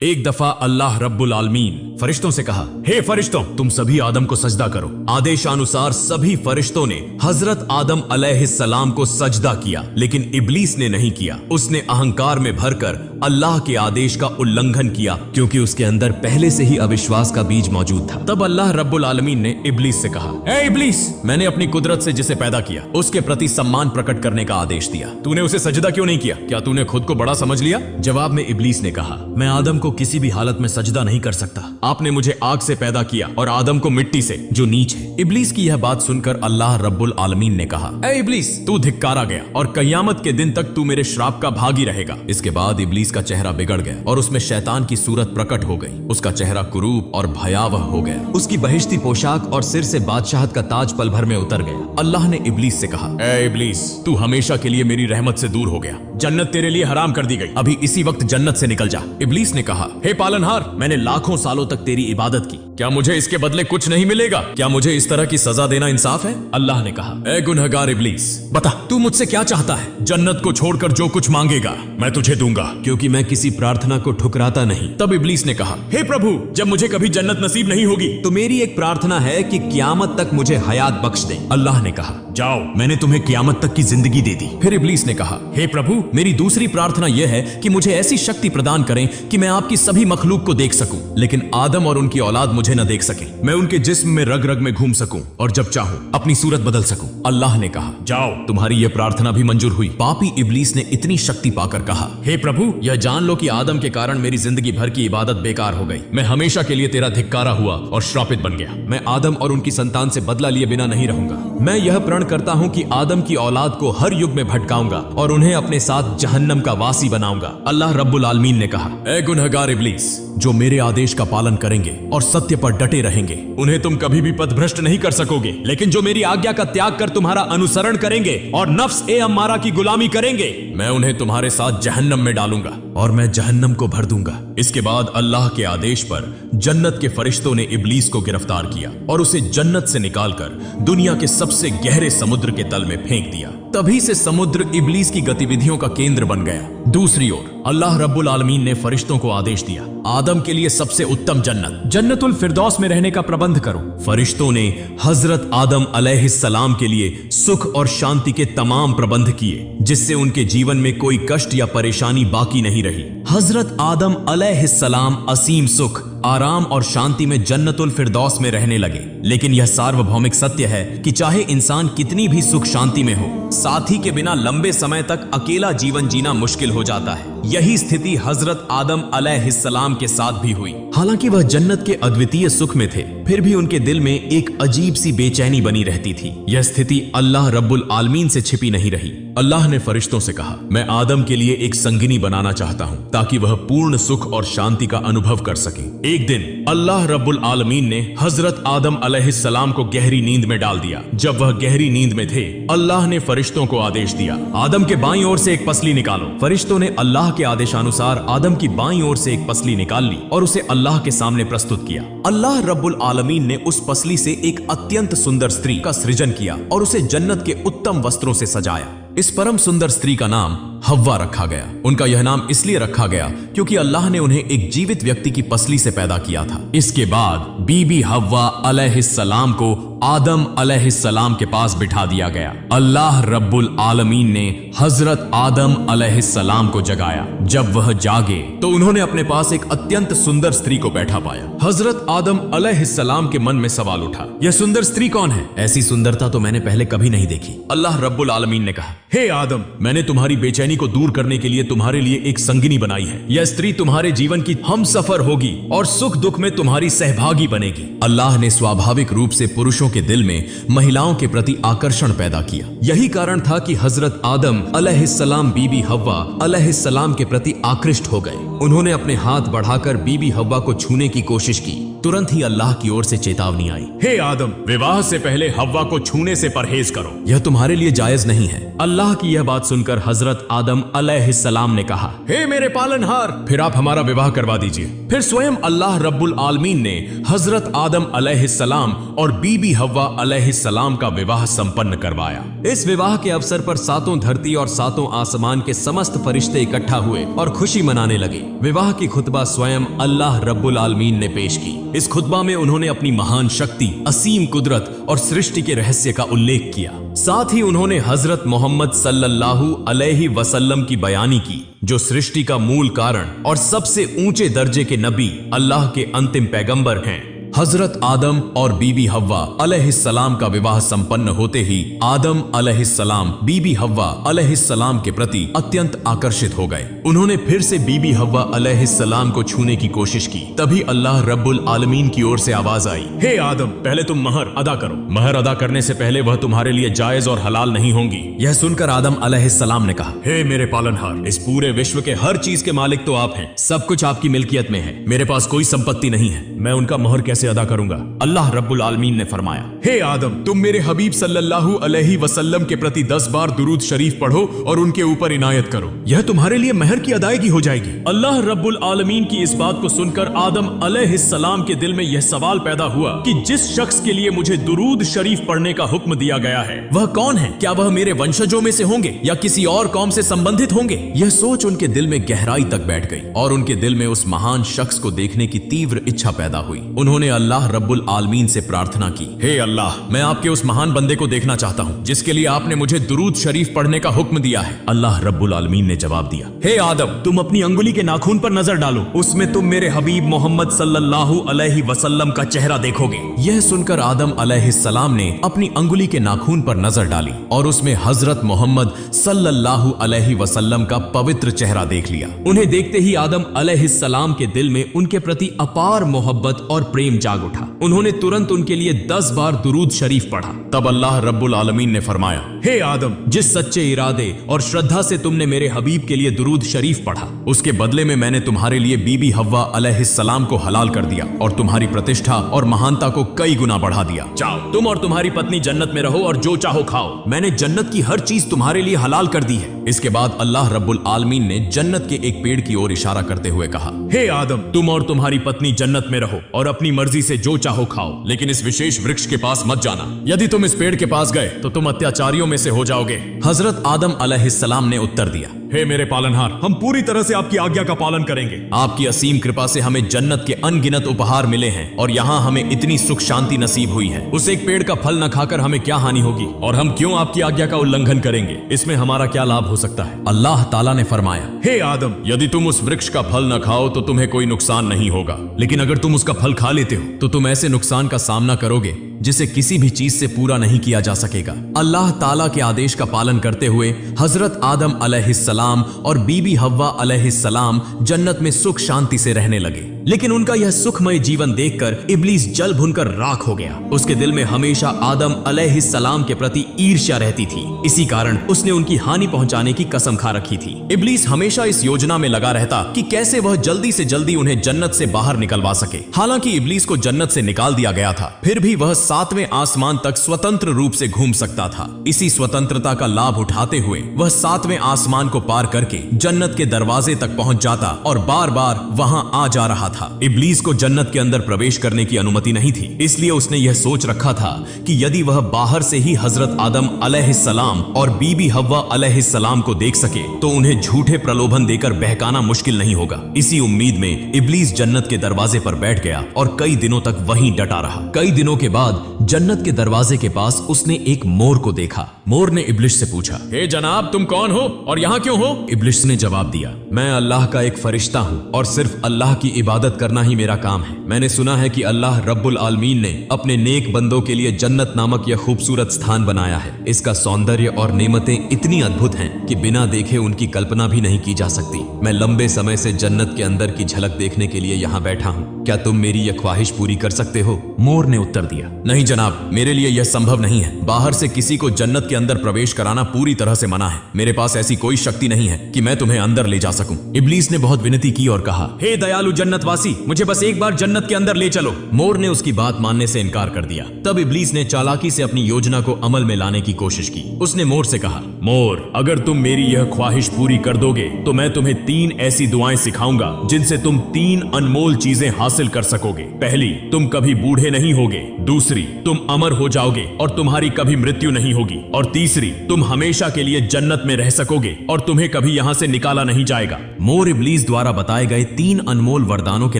एक दफा अल्लाह रब्बुल आलमीन फरिश्तों से कहा, हे फरिश्तों, तुम सभी आदम को सजदा करो। आदेशानुसार सभी फरिश्तों ने हजरत आदम अलैहिस्सलाम को सजदा किया, लेकिन इब्लीस ने नहीं किया। उसने अहंकार में भरकर अल्लाह के आदेश का उल्लंघन किया, क्योंकि उसके अंदर पहले से ही अविश्वास का बीज मौजूद था। तब अल्लाह रब्बुल आलमीन ने इब्लीस से कहा, ए इब्लीस, मैंने अपनी कुदरत से जिसे पैदा किया उसके प्रति सम्मान प्रकट करने का आदेश दिया, तूने उसे सजदा क्यों नहीं किया? क्या तूने खुद को बड़ा समझ लिया? जवाब में इब्लीस ने कहा, मैं आदम को किसी भी हालत में सजदा नहीं कर सकता। आपने मुझे आग से पैदा किया और आदम को मिट्टी से, जो नीच है। इब्लीस की यह बात सुनकर अल्लाह रब्बुल आलमीन ने कहा, ए इब्लीस, तू धिक्कारा गया और कयामत के दिन तक तू मेरे श्राप का भागी रहेगा। इसके बाद इब्लीस का चेहरा बिगड़ गया और उसमें शैतान की सूरत प्रकट हो गई। उसका चेहरा कुरूप और भयावह हो गया। उसकी बहिश्ती पोशाक और सिर से बादशाहत का ताज पल भर में उतर गया। अल्लाह ने इब्लीस से कहा, ए इब्लीस, तू हमेशा के लिए मेरी रहमत से दूर हो गया। जन्नत तेरे लिए हराम कर दी गई। अभी इसी वक्त जन्नत से निकल जा। इब्लीस ने कहा, हे पालनहार, मैंने लाखों सालों तक तेरी इबादत की, क्या मुझे इसके बदले कुछ नहीं मिलेगा? क्या मुझे इस तरह की सजा देना इंसाफ है? अल्लाह ने कहा, ए गुनहगार इब्लीस, बता तू मुझसे क्या चाहता है? जन्नत को छोड़कर जो कुछ मांगेगा मैं तुझे दूंगा, क्योंकि मैं किसी प्रार्थना को ठुकराता नहीं। तब इब्लीस ने कहा, हे प्रभु, जब मुझे कभी जन्नत नसीब नहीं होगी तो मेरी एक प्रार्थना है कि क़यामत तक मुझे हयात बख्श दे। अल्लाह ने कहा, जाओ, मैंने तुम्हें क़यामत तक की जिंदगी दे दी। फिर इब्लीस ने कहा, हे प्रभु, मेरी दूसरी प्रार्थना यह है कि मुझे ऐसी शक्ति प्रदान करें कि मैं आपकी सभी मखलूक को देख सकूं, लेकिन आदम और उनकी औलाद मुझे न देख सके। मैं उनके जिस्म में रग रग में घूम सकूं और जब चाहूं अपनी सूरत बदल सकूं। अल्लाह ने कहा, जाओ, तुम्हारी यह प्रार्थना भी मंजूर हुई। पापी इब्लीस ने इतनी शक्ति पाकर कहा, हे प्रभु, यह जान लो कि आदम के कारण मेरी जिंदगी भर की इबादत बेकार हो गई। मैं हमेशा के लिए तेरा धिक्कारा हुआ और श्रापित बन गया। मैं आदम और उनकी संतान से बदला लिए बिना नहीं रहूंगा। मैं यह प्रण करता हूं कि आदम की औलाद को हर युग में भटकाऊंगा और उन्हें अपने साथ जहन्नम का वासी बनाऊंगा। अल्लाह रब्बुल आलमीन ने कहा, ए गुनहगार इब्लीस, जो मेरे आदेश का पालन करेंगे और सत्य पर डटे रहेंगे उन्हें तुम कभी भी पथभ्रष्ट नहीं कर सकोगे, लेकिन जो मेरी आज्ञा का त्याग कर तुम्हारा अनुसरण करेंगे और नफ्स ए अम्मारा की गुलामी करेंगे, मैं उन्हें तुम्हारे साथ जहन्नम में डालूंगा और मैं जहन्नम को भर दूंगा। इसके बाद अल्लाह के आदेश पर जन्नत के फरिश्तों ने इब्लीस को गिरफ्तार किया और उसे जन्नत से निकालकर दुनिया के सबसे गहरे समुद्र के तल में फेंक दिया। तभी से समुद्र इब्लीस की गतिविधियों का केंद्र बन गया। दूसरी ओर अल्लाह रब्बुल आलमीन ने फरिश्तों को आदेश दिया, आदम के लिए सबसे उत्तम जन्नतुल फिरदौस में रहने का प्रबंध करो। फरिश्तों ने हजरत आदम अलैहिस्सलाम के लिए सुख और शांति के तमाम प्रबंध किए, जिससे उनके जीवन में कोई कष्ट या परेशानी बाकी नहीं रही। हजरत आदम अलैहिस्सलाम असीम सुख, आराम और शांति में जन्नतुल फिरदौस में रहने लगे। लेकिन यह सार्वभौमिक सत्य है कि चाहे इंसान कितनी भी सुख शांति में हो, साथी के बिना लंबे समय तक अकेला जीवन जीना मुश्किल हो जाता है। यही स्थिति हजरत आदम अलैहिस्सलाम के साथ भी हुई। हालांकि वह जन्नत के अद्वितीय सुख में थे, फिर भी उनके दिल में एक अजीब सी बेचैनी बनी रहती थी। यह स्थिति अल्लाह रब्बुल आलमीन से छिपी नहीं रही। अल्लाह ने फरिश्तों से कहा, मैं आदम के लिए एक संगिनी बनाना चाहता हूँ ताकि वह पूर्ण सुख और शांति का अनुभव कर सके। एक दिन अल्लाह रब्बुल आलमीन ने हजरत आदम अलैहिस्सलाम को गहरी नींद में डाल दिया। जब वह गहरी नींद में थे, अल्लाह ने फरिश्तों को आदेश दिया, आदम के बाईं ओर से एक पसली निकालो। फरिश्तों ने अल्लाह के आदेशानुसार आदम की बाईं ओर से एक पसली निकाल ली और उसे अल्लाह के सामने प्रस्तुत किया। अल्लाह रब्बुल आलमीन ने उस पसली से एक अत्यंत सुंदर स्त्री का सृजन किया और उसे जन्नत के उत्तम वस्त्रों से सजाया। इस परम सुंदर स्त्री का नाम हव्वा रखा गया। उनका यह नाम इसलिए रखा गया क्योंकि अल्लाह ने उन्हें एक जीवित व्यक्ति की पसली से पैदा किया था। इसके बाद बीबी हव्वा अलैहिस्सलाम को आदम अलैहिस्सलाम के पास बिठा दिया गया। अल्लाह रब्बुल आलमीन ने हजरत आदम अलैहिस्सलाम को जगाया। जब वह जागे तो उन्होंने अपने पास एक अत्यंत सुंदर स्त्री को बैठा पाया। हजरत आदम अलैहिस्सलाम के मन में सवाल उठा, यह सुंदर स्त्री कौन है? ऐसी सुंदरता तो मैंने पहले कभी नहीं देखी। अल्लाह रब्बुल आलमीन ने कहा, हे आदम, मैंने तुम्हारी बेचैनी को दूर करने के लिए तुम्हारे लिए एक संगिनी बनाई है। यह स्त्री तुम्हारे जीवन की हमसफर होगी और सुख दुख में तुम्हारी सहभागी बनेगी। अल्लाह ने स्वाभाविक रूप से पुरुषों के दिल में महिलाओं के प्रति आकर्षण पैदा किया। यही कारण था कि हजरत आदम अलैहिस्सलाम बीबी हव्वा अलैहिस्सलाम के प्रति आकृष्ट हो गए। उन्होंने अपने हाथ बढ़ाकर बीबी हव्वा को छूने की कोशिश की, तुरंत ही अल्लाह की ओर से चेतावनी आई, हे आदम, विवाह से पहले हव्वा को छूने से परहेज करो, यह तुम्हारे लिए जायज नहीं है। अल्लाह की यह बात सुनकर हजरत आदम अलैहिस्सलाम ने कहा, हे मेरे पालनहार, फिर आप हमारा विवाह करवा दीजिए। फिर स्वयं अल्लाह रब्बुल आलमीन ने हजरत आदम अलैहिस्सलाम और बीबी हव्वा अलैहिस्सलाम का विवाह संपन्न करवाया। इस विवाह के अवसर पर सातों धरती और सातों आसमान के समस्त फरिश्ते इकट्ठा हुए और खुशी मनाने लगे। विवाह की खुतबा स्वयं अल्लाह रब्बुल आलमीन ने पेश की। इस खुतबा में उन्होंने अपनी महान शक्ति, असीम कुदरत और सृष्टि के रहस्य का उल्लेख किया। साथ ही उन्होंने हजरत मोहम्मद सल्लल्लाहु अलैहि वसल्लम की बयानी की, जो सृष्टि का मूल कारण और सबसे ऊंचे दर्जे के नबी, अल्लाह के अंतिम पैगंबर हैं। हजरत आदम और बीबी हव्वा अलैहिस्सलाम का विवाह संपन्न होते ही आदम अलैहिस्सलाम बीबी हव्वा अलैहिस्सलाम के प्रति अत्यंत आकर्षित हो गए। उन्होंने फिर से बीबी हव्वा अलैहिस्सलाम को छूने की कोशिश की। तभी अल्लाह रब्बुल आलमीन की ओर से आवाज आई, हे आदम, पहले तुम महर अदा करो। महर अदा करने से पहले वह तुम्हारे लिए जायज और हलाल नहीं होंगी। यह सुनकर आदम अलैहिस्सलाम ने कहा, हे मेरे पालनहार, इस पूरे विश्व के हर चीज के मालिक तो आप हैं। सब कुछ आपकी मिल्कियत में है। मेरे पास कोई संपत्ति नहीं है। मैं उनका महर कैसे अदा करूंगा? अल्लाह रब्बुल आलमीन ने फरमाया, हे आदम, तुम मेरे हबीब सल्लल्लाहु अलैहि वसल्लम के प्रति 10 बार दुरूद शरीफ पढ़ो और उनके ऊपर इनायत करो। यह तुम्हारे लिए महर की अदायगी हो जाएगी। अल्लाह रब्बुल आलमीन की इस बात को सुनकर आदम अलैहिस्सलाम के दिल में यह सवाल पैदा हुआ कि जिस शख्स के लिए मुझे दुरूद शरीफ पढ़ने का हुक्म दिया गया है, वह कौन है? क्या वह मेरे वंशजों में से होंगे या किसी और कौम से संबंधित होंगे? यह सोच उनके दिल में गहराई तक बैठ गई और उनके दिल में उस महान शख्स को देखने की तीव्र इच्छा पैदा हुई। उन्होंने अल्लाह रब्बुल आलमीन से प्रार्थना की, हे अल्लाह, मैं आपके उस महान बंदे को देखना चाहता हूँ जिसके लिए आपने मुझे दुरूद शरीफ पढ़ने का हुक्म दिया है। अल्लाह रब्बुल आलमीन ने जवाब दिया, हे आदम, तुम अपनी अंगुली के नाखून पर नजर डालो, उसमें तुम मेरे हबीब मोहम्मद सल्लल्लाहु अलैहि वसल्लम का चेहरा देखोगे। यह सुनकर आदम अलैहिस्सलाम ने अपनी अंगुली के नाखून पर नजर डाली और उसमें हजरत मोहम्मद सल्लल्लाहु अलैहि वसल्लम का पवित्र चेहरा देख लिया। उन्हें देखते ही आदम अलैहिस्सलाम के दिल में उनके प्रति अपार मोहब्बत और प्रेम जाग उठा। उन्होंने तुरंत उनके लिए 10 बार दुरूद शरीफ पढ़ा। तब अल्लाह रब्बुल आलमीन ने फरमाया, हे आदम, जिस सच्चे इरादे और श्रद्धा से तुमने मेरे हबीब के लिए दुरूद शरीफ पढ़ा, उसके बदले में मैंने तुम्हारे लिए बीबी हव्वा अलैहिस्सलाम को हलाल कर दिया और तुम्हारी प्रतिष्ठा और महानता को कई गुना बढ़ा दिया। जाओ, तुम और तुम्हारी पत्नी जन्नत में रहो और जो चाहो खाओ। मैंने जन्नत की हर चीज तुम्हारे लिए हलाल कर दी है। इसके बाद अल्लाह रब्बुल आलमीन ने जन्नत के एक पेड़ की ओर इशारा करते हुए कहा, हे आदम, तुम और तुम्हारी पत्नी जन्नत में रहो और अपनी मर्जी से जो चाहो खाओ, लेकिन इस विशेष वृक्ष के पास मत जाना। यदि तुम इस पेड़ के पास गए तो तुम अत्याचारियों में से हो जाओगे। हजरत आदम अलैहिस्सलाम ने उत्तर दिया, हे मेरे पालनहार, हम पूरी तरह से आपकी आज्ञा का पालन करेंगे। आपकी असीम कृपा से हमें जन्नत के अनगिनत उपहार मिले हैं और यहाँ हमें इतनी सुख शांति नसीब हुई है। उस एक पेड़ का फल न खाकर हमें क्या हानि होगी और हम क्यों आपकी आज्ञा का उल्लंघन करेंगे? इसमें हमारा क्या लाभ हो सकता है? अल्लाह ताला ने फरमाया, हे आदम, यदि तुम उस वृक्ष का फल न खाओ तो तुम्हें कोई नुकसान नहीं होगा, लेकिन अगर तुम उसका फल खा लेते हो तो तुम ऐसे नुकसान का सामना करोगे जिसे किसी भी चीज से पूरा नहीं किया जा सकेगा। अल्लाह ताला के आदेश का पालन करते हुए हजरत आदम अलैहिस्सलाम और बीबी हव्वा अलैहिस्सलाम जन्नत में सुख शांति से रहने लगे। लेकिन उनका यह सुखमय जीवन देखकर इब्लीस जल भुनकर राख हो गया। उसके दिल में हमेशा आदम अलैहिस्सलाम के प्रति ईर्ष्या रहती थी। इसी कारण उसने उनकी हानि पहुंचाने की कसम खा रखी थी। इब्लीस हमेशा इस योजना में लगा रहता कि कैसे वह जल्दी से जल्दी उन्हें जन्नत से बाहर निकलवा सके। हालांकि इब्लीस को जन्नत से निकाल दिया गया था, फिर भी वह 7वें आसमान तक स्वतंत्र रूप से घूम सकता था। इसी स्वतंत्रता का लाभ उठाते हुए वह 7वें आसमान को पार करके जन्नत के दरवाजे तक पहुंच जाता और बार बार वहां आ जा रहा था। इब्लीस को जन्नत के अंदर प्रवेश करने की अनुमति नहीं थी, इसलिए उसने यह सोच रखा था कि यदि वह बाहर से ही हजरत आदम अलैहिस्सलाम और बीबी हव्वा अलैहिस्सलाम को देख सके तो उन्हें झूठे प्रलोभन देकर बहकाना मुश्किल नहीं होगा। इसी उम्मीद में इब्लीस जन्नत के दरवाजे पर बैठ गया और कई दिनों तक वहीं डटा रहा। कई दिनों के बाद जन्नत के दरवाजे के पास उसने एक मोर को देखा। मोर ने इब्लिस से पूछा, हे जनाब, तुम कौन हो और यहाँ क्यों हो? इब्लिस ने जवाब दिया, मैं अल्लाह का एक फरिश्ता हूँ और सिर्फ अल्लाह की इबादत करना ही मेरा काम है। मैंने सुना है कि अल्लाह रब्बुल आलमीन ने अपने नेक बंदों के लिए जन्नत नामक यह खूबसूरत स्थान बनाया है। इसका सौंदर्य और नेमतें इतनी अद्भुत हैं कि बिना देखे उनकी कल्पना भी नहीं की जा सकती। मैं लंबे समय से जन्नत के अंदर की झलक देखने के लिए यहाँ बैठा हूँ। क्या तुम मेरी यह ख्वाहिश पूरी कर सकते हो? मोर ने उत्तर दिया, नहीं जनाब, मेरे लिए यह संभव नहीं है। बाहर से किसी को जन्नत के अंदर प्रवेश कराना पूरी तरह से मना है। मेरे पास ऐसी कोई शक्ति नहीं है कि मैं तुम्हें अंदर ले जा सकूं। इब्लीस ने बहुत विनती की और कहा, हे दयालु जन्नत स्वर्गवासी, मुझे बस एक बार जन्नत के अंदर ले चलो। मोर ने उसकी बात मानने से इनकार कर दिया। तब इब्लीस ने चालाकी से अपनी योजना को अमल में लाने की कोशिश की। उसने मोर से कहा, मोर, अगर तुम मेरी यह ख्वाहिश पूरी कर दोगे तो मैं तुम्हें 3 ऐसी दुआएं सिखाऊंगा जिनसे तुम 3 अनमोल चीजें हासिल कर सकोगे। पहली, तुम कभी बूढ़े नहीं होगे। दूसरी, तुम अमर हो जाओगे और तुम्हारी कभी मृत्यु नहीं होगी। और तीसरी, तुम हमेशा के लिए जन्नत में रह सकोगे और तुम्हें कभी यहां से निकाला नहीं जाएगा। मोर इब्लीस द्वारा बताए गए 3 अनमोल वरदानों के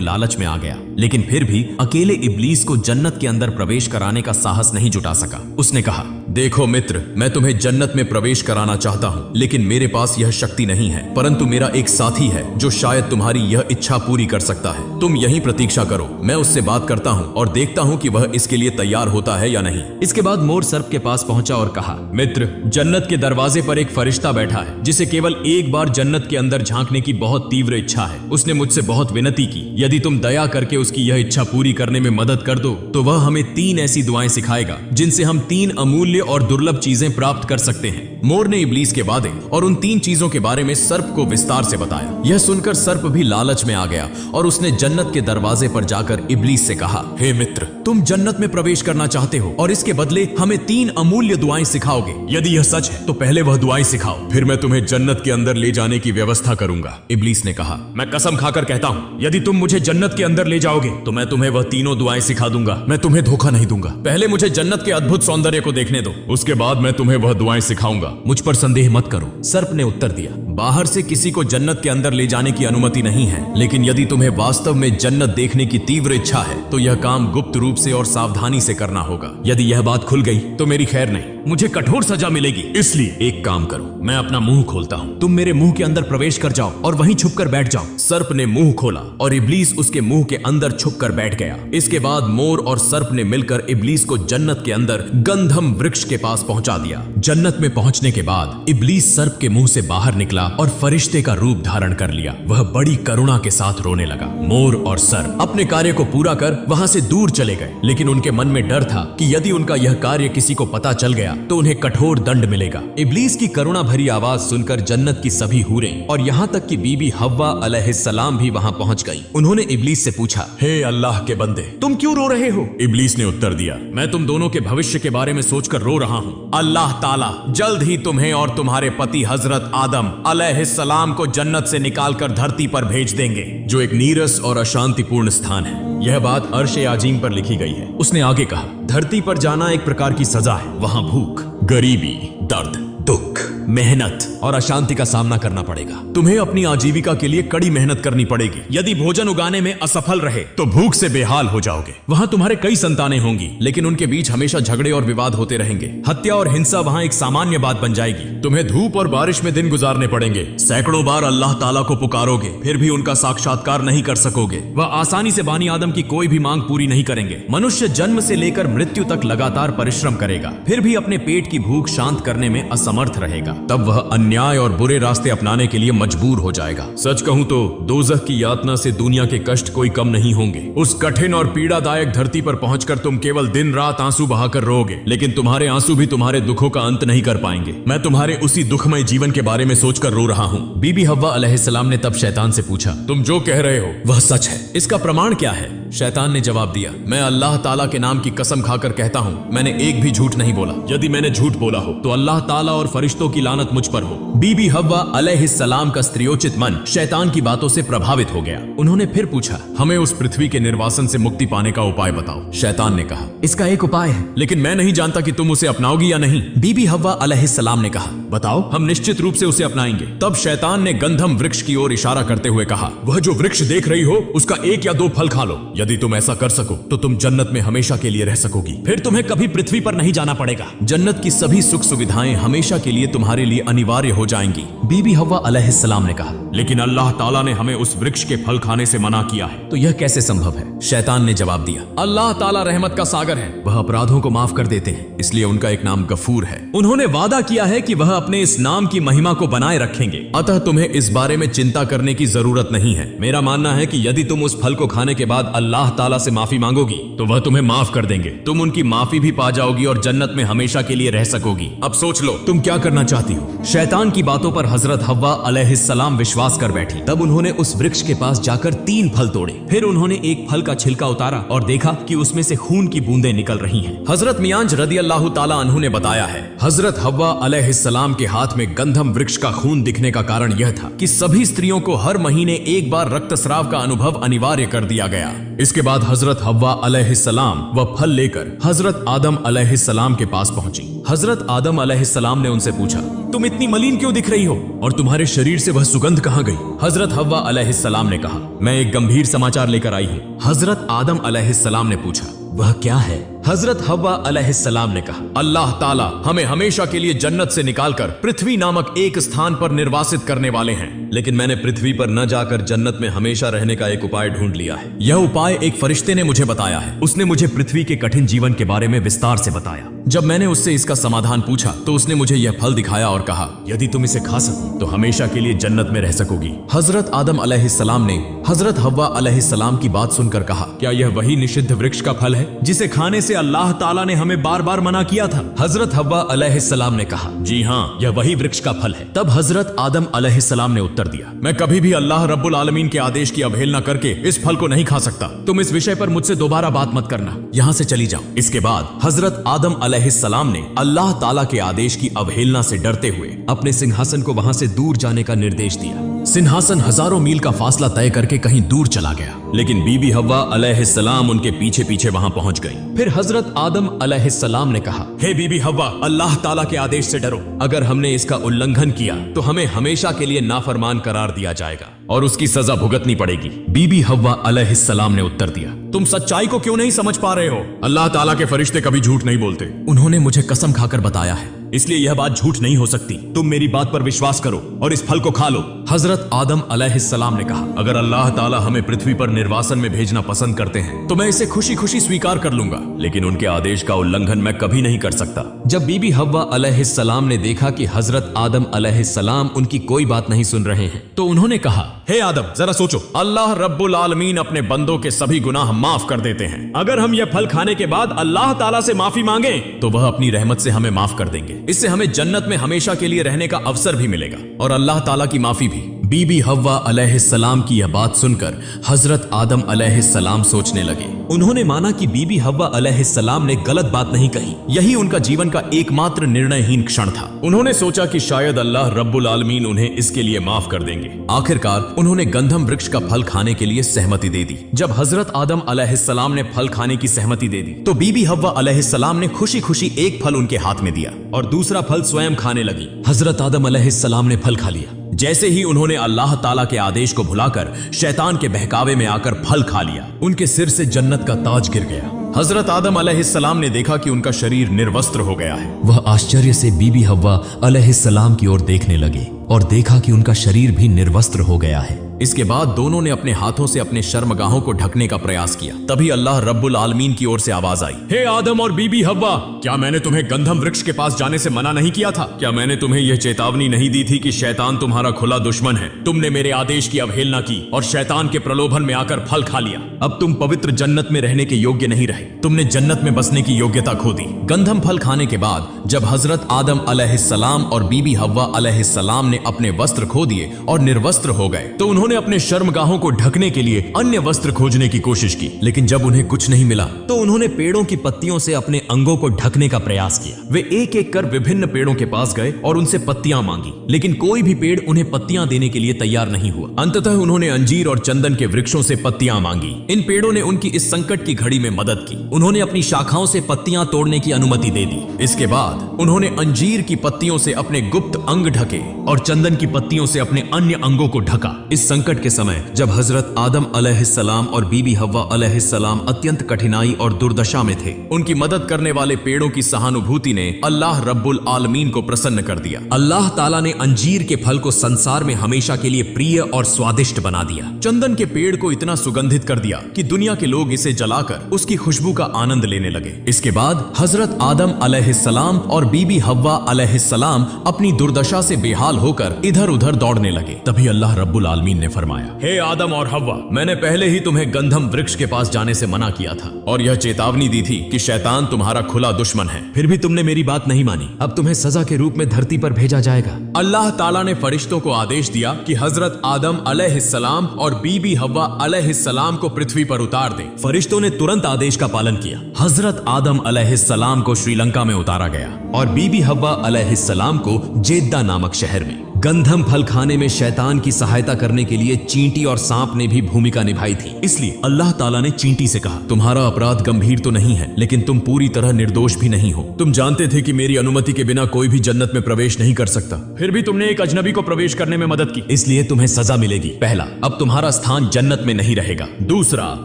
लालच में आ गया, लेकिन फिर भी अकेले इब्लीस को जन्नत के अंदर प्रवेश कराने का साहस नहीं जुटा सका। उसने कहा, देखो मित्र, मैं तुम्हें जन्नत में प्रवेश कराना चाहता हूं, लेकिन मेरे पास यह शक्ति नहीं है, परंतु मेरा एक साथी है जो शायद तुम्हारी यह इच्छा पूरी कर सकता है। तुम यहीं प्रतीक्षा करो, मैं उससे बात करता हूं और देखता हूं कि वह इसके लिए तैयार होता है या नहीं। इसके बाद मोर सर्प के पास पहुंचा और कहा, मित्र, जन्नत के दरवाजे पर एक फरिश्ता बैठा है जिसे केवल एक बार जन्नत के अंदर झांकने की बहुत तीव्र इच्छा है। उसने मुझसे बहुत विनती की, यदि तुम दया करके उसकी यह इच्छा पूरी करने में मदद कर दो तो वह हमें 3 ऐसी दुआएं सिखाएगा जिनसे हम 3 अमूल्य और दुर्लभ चीजें प्राप्त कर सकते हैं। मोर ने इब्लीस के वादे और उन 3 चीजों के बारे में सर्प को विस्तार से बताया। यह सुनकर सर्प भी लालच में आ गया और उसने जन्नत के दरवाजे पर जाकर इब्लीस से कहा, हे मित्र, तुम जन्नत में प्रवेश करना चाहते हो और इसके बदले हमें 3 अमूल्य दुआएं सिखाओगे। यदि यह सच है तो पहले वह दुआएं सिखाओ, फिर मैं तुम्हें जन्नत के अंदर ले जाने की व्यवस्था करूंगा। इब्लीस ने कहा, मैं कसम खाकर कहता हूं, यदि तुम मुझे जन्नत के अंदर ले जाओगे तो मैं तुम्हें वह तीनों दुआएं सिखा दूंगा। मैं तुम्हें धोखा नहीं दूंगा। पहले मुझे जन्नत के अद्भुत सौंदर्य को देखने दो, उसके बाद मैं तुम्हें वह दुआएं सिखाऊंगा। मुझ पर संदेह मत करो, सर्प ने उत्तर दिया। बाहर से किसी को जन्नत के अंदर ले जाने की अनुमति नहीं है, लेकिन यदि तुम्हें वास्तव में जन्नत देखने की तीव्र इच्छा है तो यह काम गुप्त रूप से और सावधानी से करना होगा। यदि यह बात खुल गई तो मेरी खैर नहीं, मुझे कठोर सजा मिलेगी। इसलिए एक काम करो, मैं अपना मुंह खोलता हूं, तुम मेरे मुंह के अंदर प्रवेश कर जाओ और वहीं छुपकर बैठ जाओ। सर्प ने मुंह खोला और इब्लीस उसके मुंह के अंदर छुपकर बैठ गया। इसके बाद मोर और सर्प ने मिलकर इब्लीस को जन्नत के अंदर गंधम वृक्ष के पास पहुंचा दिया। जन्नत में पहुंचने के बाद इब्लीस सर्प के मुंह से बाहर निकला और फरिश्ते का रूप धारण कर लिया। वह बड़ी करुणा के साथ रोने लगा। मोर और सर्प अपने कार्य को पूरा कर वहां से दूर चले गए, लेकिन उनके मन में डर था कि यदि उनका यह कार्य किसी को पता चल गया तो उन्हें कठोर दंड मिलेगा। इब्लीस की करुणा भरी आवाज सुनकर जन्नत की सभी हूरें और यहाँ तक कि बीबी हव्वा अलैहिस्सलाम भी वहां पहुंच गई। उन्होंने इब्लीस से पूछा, हे अल्लाह के बंदे, तुम क्यों रो रहे हो? इब्लीस ने उत्तर दिया, मैं तुम दोनों के भविष्य के बारे में सोचकर रो रहा हूँ। अल्लाह ताला जल्द ही तुम्हें और तुम्हारे पति हजरत आदम अलैहिस्सलाम को जन्नत से निकालकर धरती पर भेज देंगे, जो एक नीरस और अशांतिपूर्ण स्थान है। यह बात अर्श आजीम पर लिखी गई है। उसने आगे कहा, धरती पर जाना एक प्रकार की सजा है। वहां भूख, गरीबी, दर्द, दुख, मेहनत और अशांति का सामना करना पड़ेगा। तुम्हें अपनी आजीविका के लिए कड़ी मेहनत करनी पड़ेगी। यदि भोजन उगाने में असफल रहे तो भूख से बेहाल हो जाओगे। वहां तुम्हारे कई संतानें होंगी, लेकिन उनके बीच हमेशा झगड़े और विवाद होते रहेंगे। हत्या और हिंसा वहां एक सामान्य बात बन जाएगी। तुम्हें धूप और बारिश में दिन गुजारने पड़ेंगे। सैकड़ों बार अल्लाह ताला को पुकारोगे, फिर भी उनका साक्षात्कार नहीं कर सकोगे। वह आसानी से बानी आदम की कोई भी मांग पूरी नहीं करेंगे। मनुष्य जन्म से लेकर मृत्यु तक लगातार परिश्रम करेगा, फिर भी अपने पेट की भूख शांत करने में असमर्थ रहेगा। तब वह अन्याय और बुरे रास्ते अपनाने के लिए मजबूर हो जाएगा। सच कहूं तो दोज़ख की यातना से दुनिया के कष्ट कोई कम नहीं होंगे। उस कठिन और पीड़ादायक धरती पर पहुंचकर तुम केवल दिन रात आंसू बहाकर रोओगे, लेकिन तुम्हारे आंसू भी तुम्हारे दुखों का अंत नहीं कर पाएंगे। मैं तुम्हारे उसी दुखमय जीवन के बारे में सोचकर रो रहा हूँ। बीबी हव्वा अलैहिस्सलाम ने तब शैतान से पूछा, तुम जो कह रहे हो वह सच है? इसका प्रमाण क्या है? शैतान ने जवाब दिया, मैं अल्लाह ताला के नाम की कसम खाकर कहता हूँ, मैंने एक भी झूठ नहीं बोला। यदि मैंने झूठ बोला हो तो अल्लाह ताला और फरिश्तों की लानत मुझ पर हो। बीबी हव्वा अलैहिस्सलाम का स्त्रियोचित मन शैतान की बातों से प्रभावित हो गया। उन्होंने फिर पूछा, हमें उस पृथ्वी के निर्वासन से मुक्ति पाने का उपाय बताओ। शैतान ने कहा, इसका एक उपाय है, लेकिन मैं नहीं जानता कि तुम उसे अपनाओगी या नहीं। बीबी हव्वा अलैहिस्सलाम ने कहा, बताओ, हम निश्चित रूप से उसे अपनाएंगे। तब शैतान ने गंधम वृक्ष की ओर इशारा करते हुए कहा, वह जो वृक्ष देख रही हो उसका 1 या 2 फल खा लो। यदि तुम ऐसा कर सको तो तुम जन्नत में हमेशा के लिए रह सकोगी। फिर तुम्हें कभी पृथ्वी पर नहीं जाना पड़ेगा। जन्नत की सभी सुख सुविधाएं हमेशा के लिए तुम्हारे लिए अनिवार्य हो जाएंगी। बीबी हव्वा अलैहिस्सलाम ने कहा, लेकिन अल्लाह ताला ने हमें उस वृक्ष के फल खाने से मना किया है, तो यह कैसे संभव है? शैतान ने जवाब दिया, अल्लाह ताला रहमत का सागर है, वह अपराधों को माफ कर देते हैं, इसलिए उनका एक नाम गफूर है। उन्होंने वादा किया है कि वह अपने इस नाम की महिमा को बनाए रखेंगे, अतः तुम्हें इस बारे में चिंता करने की जरूरत नहीं है। मेरा मानना है कि यदि तुम उस फल को खाने के बाद अल्लाह ताला से माफी मांगोगी तो वह तुम्हें माफ कर देंगे। तुम उनकी माफी भी पा जाओगी और जन्नत में हमेशा के लिए रह सकोगी। अब सोच लो तुम क्या करना चाहती हो। शैतान की बातों पर हजरत हव्वा अलैहिस्सलाम विश्वास पास कर बैठी। तब उन्होंने उस वृक्ष के पास जाकर 3 फल तोड़े। फिर उन्होंने एक फल का छिलका उतारा और देखा कि उसमें से खून की बूंदें निकल रही हैं। हजरत मियांज रदियल्लाहु ताला अन्हु ने बताया है, हजरत हव्वा अलैहिस्सलाम के हाथ में गंधम वृक्ष का खून दिखने का कारण यह था कि सभी स्त्रियों को हर महीने एक बार रक्तस्राव का अनुभव अनिवार्य कर दिया गया। इसके बाद हजरत हव्वा अलैहिस्सलाम वह फल लेकर हजरत आदम अलैहिस्सलाम के पास पहुंची। हजरत आदम अलैहिस्सलाम ने उनसे पूछा, तुम इतनी मलिन क्यों दिख रही हो और तुम्हारे शरीर से वह सुगंध कहां गई? हजरत हव्वा अलैहिस्सलाम ने कहा, मैं एक गंभीर समाचार लेकर आई हूँ। हजरत आदम अलैहिस्सलाम ने पूछा, वह क्या है? हजरत हव्वा अलैहिस्सलाम ने कहा, अल्लाह ताला हमें हमेशा के लिए जन्नत से निकालकर पृथ्वी नामक एक स्थान पर निर्वासित करने वाले हैं, लेकिन मैंने पृथ्वी पर न जाकर जन्नत में हमेशा रहने का एक उपाय ढूंढ लिया है। यह उपाय एक फरिश्ते ने मुझे बताया है। उसने मुझे पृथ्वी के कठिन जीवन के बारे में विस्तार से बताया। जब मैंने उससे इसका समाधान पूछा तो उसने मुझे यह फल दिखाया और कहा, यदि तुम इसे खा सको तो हमेशा के लिए जन्नत में रह सकोगी। हजरत आदम अलैहिस्सलाम ने हजरत हव्वा अलैहिस्सलाम की बात सुनकर कहा, क्या यह वही निषिद्ध वृक्ष का फल है जिसे खाने से अल्लाह ताला ने हमें बार बार मना किया था? हजरत हव्वा अलैहिस्सलाम ने कहा, जी हाँ, यह वही वृक्ष का फल है। तब हजरत आदम अलैहिस्सलाम ने उत्तर दिया, मैं कभी भी अल्लाह रब्बुल आलमीन के आदेश की अवहेलना करके इस फल को नहीं खा सकता। तुम इस विषय पर मुझसे दोबारा बात मत करना, यहाँ से चली जाओ। इसके बाद हजरत आदम अलैहिस्सलाम ने अल्लाह ताला के आदेश की अवहेलना से डरते हुए अपने सिंहासन को वहां से दूर जाने का निर्देश दिया। सिंहासन हजारों मील का फासला तय करके कहीं दूर चला गया, लेकिन बीबी हव्वा अलैहिस्सलाम उनके पीछे पीछे वहां पहुंच गई। फिर हजरत आदम अलैहिस्सलाम ने कहा, हे बीबी हव्वा, अल्लाह ताला के आदेश से डरो। अगर हमने इसका उल्लंघन किया तो हमें हमेशा के लिए नाफरमान करार दिया जाएगा और उसकी सजा भुगतनी पड़ेगी। बीबी हव्वा अलैहिस्सलाम ने उत्तर दिया, तुम सच्चाई को क्यों नहीं समझ पा रहे हो? अल्लाह ताला के फरिश्ते कभी झूठ नहीं बोलते। उन्होंने मुझे कसम खाकर बताया है, इसलिए यह बात झूठ नहीं हो सकती। तुम मेरी बात पर विश्वास करो और इस फल को खा लो। हजरत आदम अलैहिस्सलाम ने कहा, अगर अल्लाह ताला हमें पृथ्वी पर निर्वासन में भेजना पसंद करते हैं तो मैं इसे खुशी खुशी स्वीकार कर लूंगा, लेकिन उनके आदेश का उल्लंघन मैं कभी नहीं कर सकता। जब बीबी हव्वा अलैहिस्सलाम ने देखा कि हजरत आदम अलैहिस्सलाम उनकी कोई बात नहीं सुन रहे हैं तो उन्होंने कहा, हे आदम, जरा सोचो, अल्लाह रब्बुल आलमीन अपने बंदों के सभी गुनाह माफ कर देते हैं। अगर हम यह फल खाने के बाद अल्लाह ताला से माफी मांगे तो वह अपनी रहमत से हमें माफ कर देंगे। इससे हमें जन्नत में हमेशा के लिए रहने का अवसर भी मिलेगा और अल्लाह ताला की माफी भी। बीबी हव्वा अलैहिस्सलाम की यह बात सुनकर हजरत आदम अलैहिस्सलाम सोचने लगे। उन्होंने माना कि बीबी हव्वा अलैहिस्सलाम ने गलत बात नहीं कही। यही उनका जीवन का एकमात्र निर्णयहीन क्षण था। उन्होंने सोचा कि शायद अल्लाह रब्बुल आलमीन उन्हें इसके लिए माफ कर देंगे। आखिरकार उन्होंने गंधम वृक्ष का फल खाने के लिए सहमति दे दी। जब हजरत आदम अलैहिस्सलाम ने फल खाने की सहमति दे दी तो बीबी हव्वा अलैहिस्सलाम ने खुशी खुशी एक फल उनके हाथ में दिया और दूसरा फल स्वयं खाने लगी। हजरत आदम अलैहिस्सलाम ने फल खा लिया। जैसे ही उन्होंने अल्लाह ताला के आदेश को भुलाकर शैतान के बहकावे में आकर फल खा लिया, उनके सिर से जन्नत का ताज गिर गया। हजरत आदम अलैहिस्सलाम ने देखा कि उनका शरीर निर्वस्त्र हो गया है। वह आश्चर्य से बीबी हव्वा अलैहिस्सलाम की ओर देखने लगे और देखा कि उनका शरीर भी निर्वस्त्र हो गया है। इसके बाद दोनों ने अपने हाथों से अपने शर्मगाहों को ढकने का प्रयास किया। तभी अल्लाह रब्बुल आलमीन की ओर से आवाज आई, हे आदम और बीबी हव्वा, क्या मैंने तुम्हें गंधम वृक्ष के पास जाने से मना नहीं किया था? क्या मैंने तुम्हें यह चेतावनी नहीं दी थी कि शैतान तुम्हारा खुला दुश्मन है? तुमने मेरे आदेश की अवहेलना की और शैतान के प्रलोभन में आकर फल खा लिया। अब तुम पवित्र जन्नत में रहने के योग्य नहीं रहे। तुमने जन्नत में बसने की योग्यता खो दी। गंधम फल खाने के बाद जब हजरत आदम अलैहिस्सलाम और बीबी हव्वा अलैहिस्सलाम ने अपने वस्त्र खो दिए और निर्वस्त्र हो गए तो उन्होंने अपने शर्मगाहों को ढकने के लिए अन्य वस्त्र खोजने की कोशिश की, लेकिन जब उन्हें कुछ नहीं मिला तो उन्होंने पेड़ों की पत्तियों से अपने अंगों को ढकने का प्रयास किया। वे एक एक कर विभिन्न पेड़ों के पास गए और उनसे पत्तियां मांगी, लेकिन कोई भी पेड़ उन्हें पत्तियां देने के लिए तैयार नहीं हुआ। अंततः उन्होंने अंजीर और चंदन के वृक्षों से पत्तियां मांगी। इन पेड़ों ने उनकी इस संकट की घड़ी में मदद की। उन्होंने अपनी शाखाओं से पत्तियां तोड़ने की अनुमति दे दी। इसके बाद उन्होंने अंजीर की पत्तियों से अपने गुप्त अंग ढके और चंदन की पत्तियों से अपने अन्य अंगों को ढका। इस संकट के समय जब हजरत आदम अलैहिस्सलाम और बीबी हव्वा अलैहिस्सलाम अत्यंत कठिनाई और दुर्दशा में थे, उनकी मदद करने वाले पेड़ों की सहानुभूति ने अल्लाह रब्बुल आलमीन को प्रसन्न कर दिया। अल्लाह ताला ने अंजीर के फल को संसार में हमेशा के लिए प्रिय और स्वादिष्ट बना दिया। चंदन के पेड़ को इतना सुगंधित कर दिया कि दुनिया के लोग इसे जलाकर उसकी खुशबू का आनंद लेने लगे। इसके बाद हजरत आदम अलैहिस्सलाम और बीबी हव्वा अलैहिस्सलाम अपनी दुर्दशा से बेहाल होकर इधर उधर दौड़ने लगे। तभी अल्लाह रब्बुल आलमीन ने ने फरमाया, हे आदम और हव्वा, मैंने पहले ही तुम्हें गंधम वृक्ष के पास जाने से मना किया था और यह चेतावनी दी थी कि शैतान तुम्हारा खुला दुश्मन है। फिर भी तुमने मेरी बात नहीं मानी। अब तुम्हें सजा के रूप में धरती पर भेजा जाएगा। अल्लाह ताला ने फरिश्तों को आदेश दिया कि हजरत आदम अलैहिस्सलाम और बीबी हव्वा अलैहिस्सलाम को पृथ्वी पर उतार दें। फरिश्तों ने तुरंत आदेश का पालन किया। हजरत आदम अलैहिस्सलाम को श्रीलंका में उतारा गया और बीबी हव्वा अलैहिस्सलाम को जेद्दा नामक शहर में। गंधम फल खाने में शैतान की सहायता करने के लिए चींटी और सांप ने भी भूमिका निभाई थी। इसलिए अल्लाह ताला ने चींटी से कहा, तुम्हारा अपराध गंभीर तो नहीं है, लेकिन तुम पूरी तरह निर्दोष भी नहीं हो। तुम जानते थे कि मेरी अनुमति के बिना कोई भी जन्नत में प्रवेश नहीं कर सकता, फिर भी तुमने एक अजनबी को प्रवेश करने में मदद की, इसलिए तुम्हें सजा मिलेगी। पहला, अब तुम्हारा स्थान जन्नत में नहीं रहेगा। दूसरा,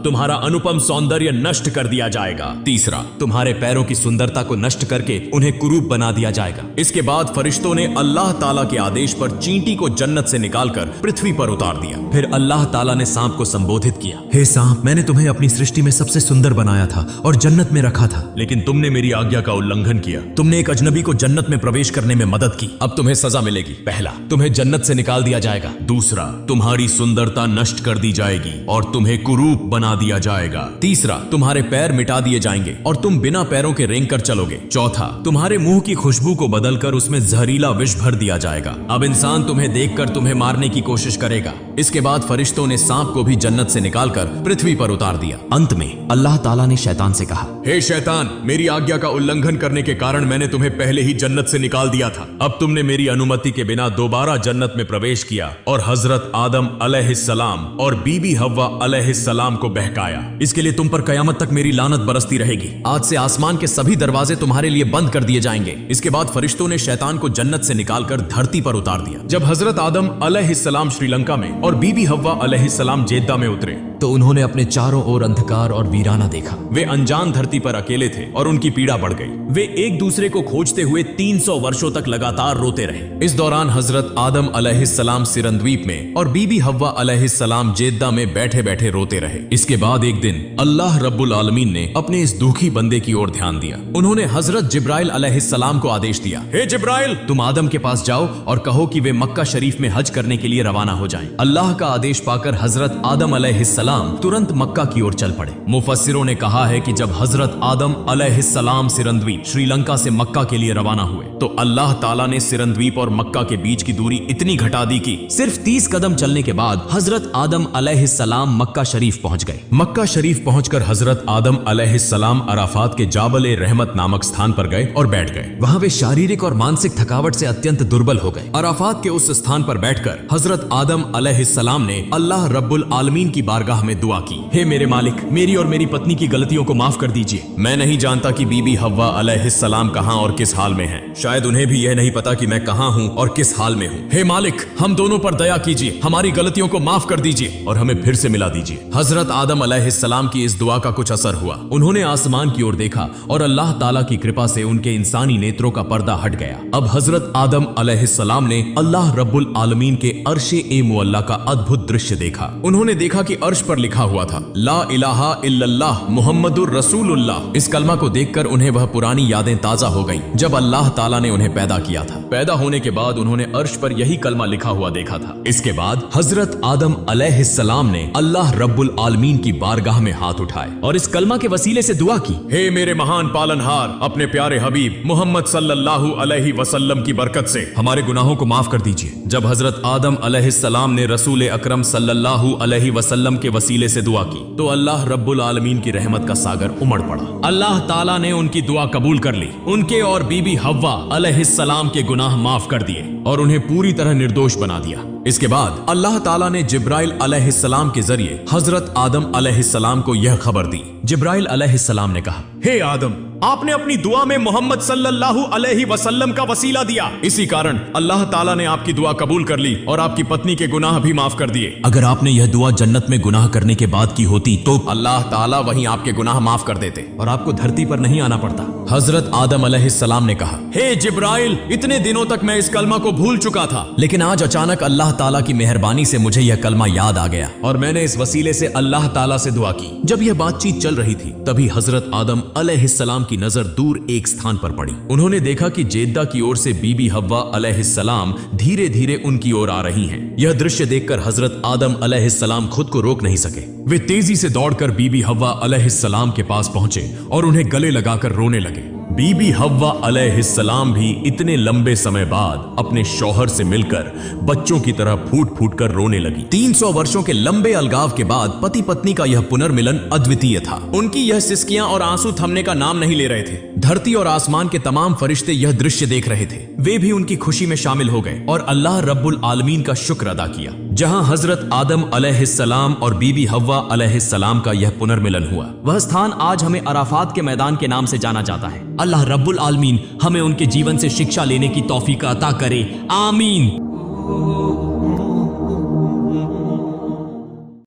तुम्हारा अनुपम सौंदर्य नष्ट कर दिया जाएगा। तीसरा, तुम्हारे पैरों की सुंदरता को नष्ट करके उन्हें कुरूप बना दिया जाएगा। इसके बाद फरिश्तों ने अल्लाह ताला के आदेश पर चींटी को जन्नत से निकालकर पृथ्वी पर उतार दिया। फिर अल्लाह ताला ने सांप को संबोधित किया, हे सांप, मैंने तुम्हें अपनी सृष्टि में सबसे सुंदर बनाया था और जन्नत में रखा था, लेकिन तुमने मेरी आज्ञा का उल्लंघन किया। तुमने एक अजनबी को जन्नत में प्रवेश करने में मदद की। अब तुम्हें सजा मिलेगी। पहला, तुम्हें जन्नत से निकाल दिया जाएगा। दूसरा, तुम्हारी सुंदरता नष्ट कर दी जाएगी और तुम्हें कुरूप बना दिया जाएगा। तीसरा, तुम्हारे पैर मिटा दिए जाएंगे और तुम बिना पैरों के रेंग कर चलोगे। चौथा, तुम्हारे मुंह की खुशबू को बदलकर उसमें जहरीला विष भर दिया जाएगा। अब इंसान तुम्हें देखकर तुम्हें मारने की कोशिश करेगा। इसके बाद फरिश्तों ने सांप को भी जन्नत से निकालकर पृथ्वी पर उतार दिया। अंत में अल्लाह ताला ने शैतान से कहा, हे शैतान, मेरी आज्ञा का उल्लंघन करने के कारण मैंने तुम्हें पहले ही जन्नत से निकाल दिया था। अब तुमने मेरी अनुमति के बिना दोबारा जन्नत में प्रवेश किया और हजरत आदम अलैहिस्सलाम और बीबी हव्वा अलैहिस्सलाम को बहकाया। इसके लिए तुम पर कयामत तक मेरी लानत बरसती रहेगी। आज से आसमान के सभी दरवाजे तुम्हारे लिए बंद कर दिए जाएंगे। इसके बाद फरिश्तों ने शैतान को जन्नत से निकालकर धरती पर उतार दिया। जब हजरत आदम अलैहिस्सलाम श्रीलंका में और बीबी हव्वा अलैहिस्सलाम जेद्दा में उतरे तो उन्होंने अपने चारों ओर अंधकार और वीराना देखा। वे अनजान धरती पर अकेले थे और उनकी पीड़ा बढ़ गई। वे एक दूसरे को खोजते हुए 300 वर्षों तक लगातार रोते रहे। इस दौरान हजरत आदम अलैहिस्सलाम सिरंद्वीप में और बीबी हव्वा अलैहिस्सलाम जेद्दा में बैठे बैठे रोते रहे। इसके बाद एक दिन अल्लाह रब्बुल आलमीन ने अपने इस दुखी बंदे की ओर ध्यान दिया। उन्होंने हजरत जिब्राइल अलैहिस्सलाम को आदेश दिया, हे जिब्राइल, तुम आदम के पास जाओ और कहो कि वे मक्का शरीफ में हज करने के लिए रवाना हो जाएं। अल्लाह का आदेश पाकर हजरत आदम अलैहिस्सलाम तुरंत मक्का की ओर चल पड़े। मुफस्सिरों ने कहा है कि जब हजरत आदम अलैहिस्सलाम सिरंद्वीप श्रीलंका से मक्का के लिए रवाना हुए तो अल्लाह ताला ने सिरंद्वीप और मक्का के बीच की दूरी इतनी घटा दी कि सिर्फ 30 कदम चलने के बाद हजरत आदम अलैहिस्सलाम मक्का शरीफ पहुंच गए। मक्का शरीफ पहुंचकर हजरत आदम अलैहिस्सलाम अराफात के जाबल रहमत नामक स्थान पर गए और बैठ गए। वहां वे शारीरिक और मानसिक थकावट से अत्यंत दुर्बल हो गए। अराफात के उस स्थान पर बैठकर हजरत आदम अलैहिस्सलाम ने अल्लाह रब्बुल आलमीन की बारगाह में दुआ की, हे मेरे मालिक, मेरी और मेरी पत्नी की गलतियों को माफ कर दीजिए। मैं नहीं जानता कि बीबी हव्वा अलैहिस्सलाम कहां और किस हाल में हैं। शायद उन्हें भी यह नहीं पता कि मैं कहां हूं और किस हाल में हूं। हे मालिक, हम दोनों पर दया कीजिए, हमारी गलतियों को माफ कर दीजिए और हमें फिर से मिला दीजिए। हजरत आदम अलैहिस्सलाम की इस दुआ का कुछ असर हुआ। उन्होंने आसमान की ओर देखा और अल्लाह ताला की कृपा से उनके इंसानी नेत्रों का पर्दा हट गया। अब हजरत आदम अलैहिस्सलाम ने अल्लाह रब्बुल आलमीन के अर्शे ए मुअल्ला का अद्भुत दृश्य देखा। उन्होंने देखा कि अर्श पर लिखा हुआ था, ला इलाहा इल्लल्लाह मुहम्मदुर रसूलुल्लाह। इस कलमा को देखकर उन्हें वह पुरानी यादें ताजा हो गईं जब अल्लाह ताला ने उन्हें पैदा किया था। पैदा होने के बाद उन्होंने अर्श पर यही कलमा लिखा हुआ देखा था। इसके बाद हजरत आदम अलैहिस्सलाम ने अल्लाह रब्बुल आलमीन की बारगाह में हाथ उठाए और इस कलमा के वसीले से दुआ की, हे मेरे महान पालनहार, अपने प्यारे हबीब मोहम्मद सल्लल्लाहु अलैहि वसल्लम की बरकत से हमारे गुनाहों को माफ कर दीजिए। जब हजरत आदम अलैहिस्सलाम ने रसूल अकरम सल्लल्लाहु अलैहि वसल्लम के वसीले से दुआ की तो अल्लाह रब्बुल आलमीन की रहमत का सागर उमड़ पड़ा। अल्लाह ताला ने उनकी दुआ कबूल कर ली, उनके और बीबी हव्वा अलैहिस्सलाम के गुनाह माफ कर दिए और उन्हें पूरी तरह निर्दोष बना दिया। इसके बाद अल्लाह ताला ने जिब्राइल अलैहिस्सलाम के जरिए हजरत आदम अलैहिस्सलाम को यह खबर दी। जिब्राइल अलैहिस्सलाम ने कहा, हे आदम, आपने अपनी दुआ में मोहम्मद सल्लल्लाहु अलैहि वसल्लम का वसीला दिया, इसी कारण अल्लाह ताला ने आपकी दुआ कबूल कर ली और आपकी पत्नी के गुनाह भी माफ कर दिए। अगर आपने यह दुआ जन्नत में गुनाह करने के बाद की होती तो अल्लाह ताला वहीं आपके गुनाह माफ कर देते और आपको धरती पर नहीं आना पड़ता। हजरत आदम अलैहिस्सलाम ने कहा, हे जिब्राइल, इतने दिनों तक मैं इस कलमा को भूल चुका था, लेकिन आज अचानक अल्लाह ताला की मेहरबानी से मुझे यह कलमा याद आ गया और मैंने इस वसीले से अल्लाह ताला से दुआ की। जब यह बातचीत चल रही थी तभी हजरत आदम अलैहिस्सलाम की नजर दूर एक स्थान पर पड़ी। उन्होंने देखा कि जेद्दा की ओर से बीबी हव्वा अलैहिस्सलाम धीरे धीरे उनकी ओर आ रही हैं। यह दृश्य देखकर हजरत आदम अलैहिस्सलाम खुद को रोक नहीं सके। वे तेजी से दौड़कर बीबी हव्वा अलैहिस्सलाम के पास पहुंचे और उन्हें गले लगाकर रोने लगे। बीबी हव्वा अलैहिस्सलाम भी इतने लंबे समय बाद अपने शौहर से मिलकर बच्चों की तरह फूट फूट कर रोने लगी। 300 वर्षों के लंबे अलगाव के बाद पति पत्नी का यह पुनर्मिलन अद्वितीय था। उनकी यह सिसकियां और आंसू थमने का नाम नहीं ले रहे थे। धरती और आसमान के तमाम फरिश्ते यह दृश्य देख रहे थे। वे भी उनकी खुशी में शामिल हो गए और अल्लाह रब्बुल आलमीन का शुक्र अदा किया। जहां हजरत आदम अलैहिस्सलाम और बीबी हव्वा अलैहिस्सलाम का यह पुनर्मिलन हुआ, वह स्थान आज हमें अराफात के मैदान के नाम से जाना जाता है। अल्लाह रब्बुल आलमीन हमें उनके जीवन से शिक्षा लेने की तौफीक अता करे, आमीन।